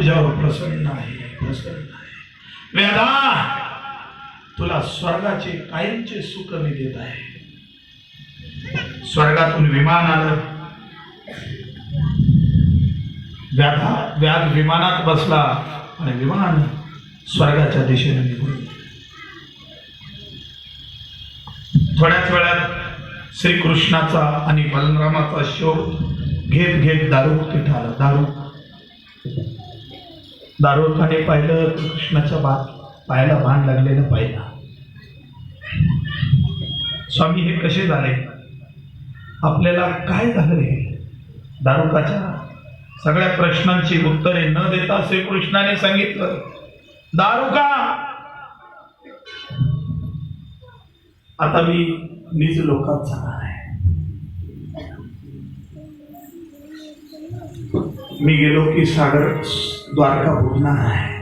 तुझ्यावर प्रसन्न आहे, प्रसन्न आहे. व्याधा, तुला स्वर्गाचे कायमचे सुख मी देत आहे. स्वर्गातून विमान आलं. व्याध विमानात बसला आणि विमान स्वर्गाच्या दिशेने निघून. थोड्याच वेळात श्रीकृष्णाचा आणि बलरामाचा शोध घेत घेत दारुक तिथं आला. दारुकाने पाहिलं, कृष्णाच्या पायाला बाण लागलेलं पाहिलं. स्वामी, हे कसे झाले? आपल्याला काय झालं? हे दारुकाच्या सगळ्या प्रश्नांची उत्तरे न देता श्रीकृष्णाने सांगितलं, दारुका, आता मी निज लोकात जाणार आहे. मी गेलो की सागर द्वारका बुडणार आहे.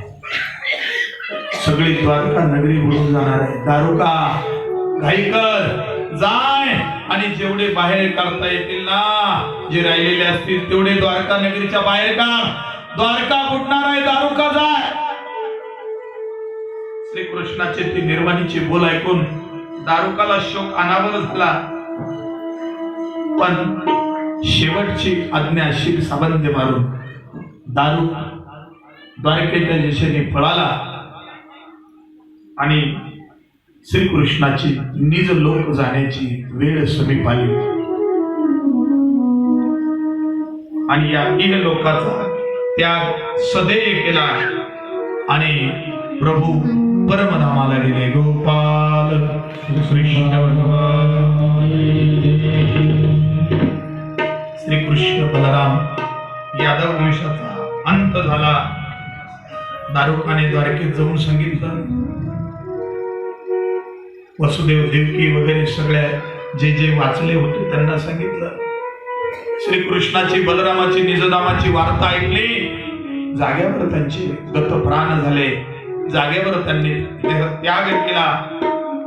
सगळी द्वारका नगरी बुडून जाणार आहे. दारुका, घाई कर, जाय आणि जेवढे बाहेर काढता येतील ना, जे राहिलेले असतील तेवढे द्वारका नगरीच्या बाहेर काढ. द्वारका बुडणार आहे, दारुका जाय. श्रीकृष्णाचे ती निर्वाणीचे बोल ऐकून दारुकाला शोक अनावर झाला. पण शेवटची आज्ञा शिर साबंद मारून दारुक द्वारकेच्या दिशेने पळाला आणि श्रीकृष्णाची निज लोक जाण्याची वेळ समीप आली. आणि या इह लोकाचा त्याग सदैव केला आणि प्रभू परमधामाला गेले. गोपाल कृष्ण श्रीकृष्ण बलराम यादव वंशाचा अंत झाला. दारुकाने द्वारकेत जाऊन सांगितलं, वसुदेव देवकी वगैरे सगळ्या जे वाचले होते त्यांना सांगितलं. श्रीकृष्णाची बलरामाची निजधामाची वार्ता ऐकली. जागेवर त्यांचे दत्त प्राण झाले. जागेवर त्यांनी देह त्याग केला.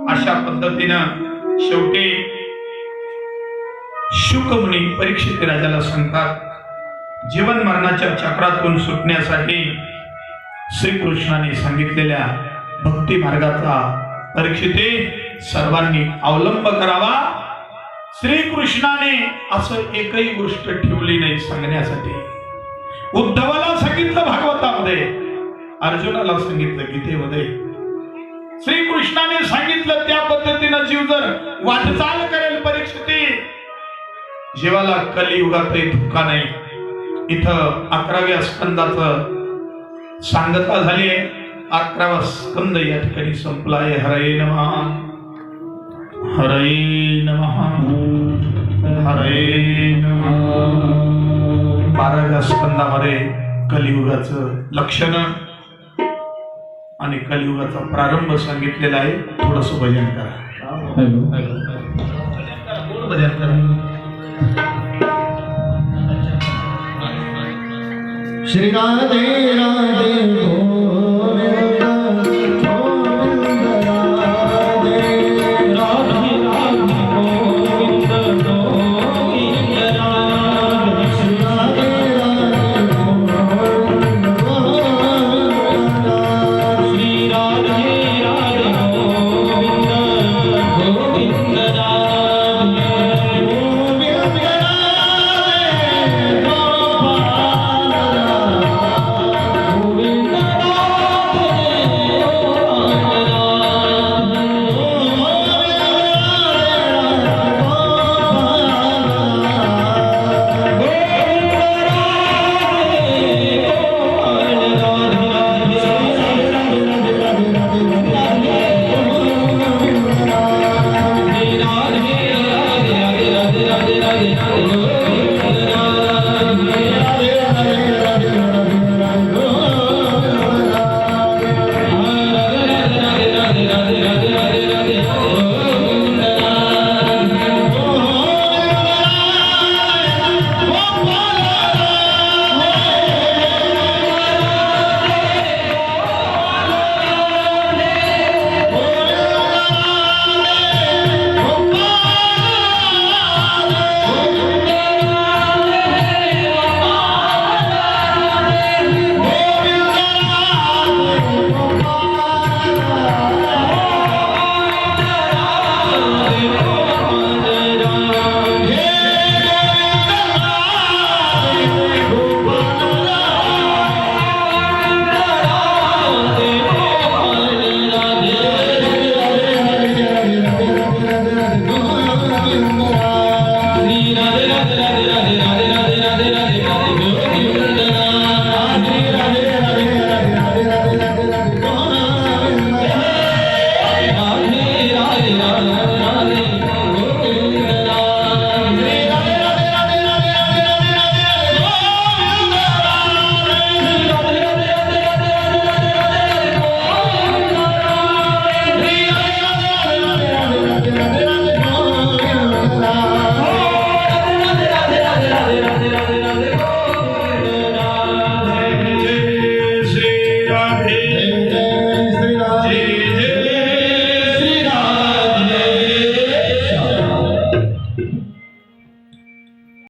अशा पद्धतीनं शेवटी शुकमुनी परीक्षित राजाला सांगतात, जीवन मरणाच्या चक्रातून सुटण्यासाठी श्रीकृष्णाने सांगितलेल्या भक्ती मार्गाचा परीक्षिते सर्वांनी अवलंब करावा. श्रीकृष्णाने असं एकही गोष्ट ठेवली नाही सांगण्यासाठी. उद्धवाला सांगितलं भागवतामध्ये, अर्जुनाला सांगितलं गीतेमध्ये. श्रीकृष्णाने सांगितलं त्या पद्धतीनं जीव जर वाटचाल करेल परीक्षिते, जीवाला कलियुगातही धोका नाही. इथं 11व्या स्कंदाचं सांगता झाली आहे. 11वा स्कंद या ठिकाणी संपला आहे. हरे नमः, हरे नमः, हरे नमः. 12व्या स्कंदामध्ये कलियुगाचं लक्षण आणि कलियुगाचा प्रारंभ सांगितलेला आहे. थोडस भजन करा. भजन करा. श्री राधे राधे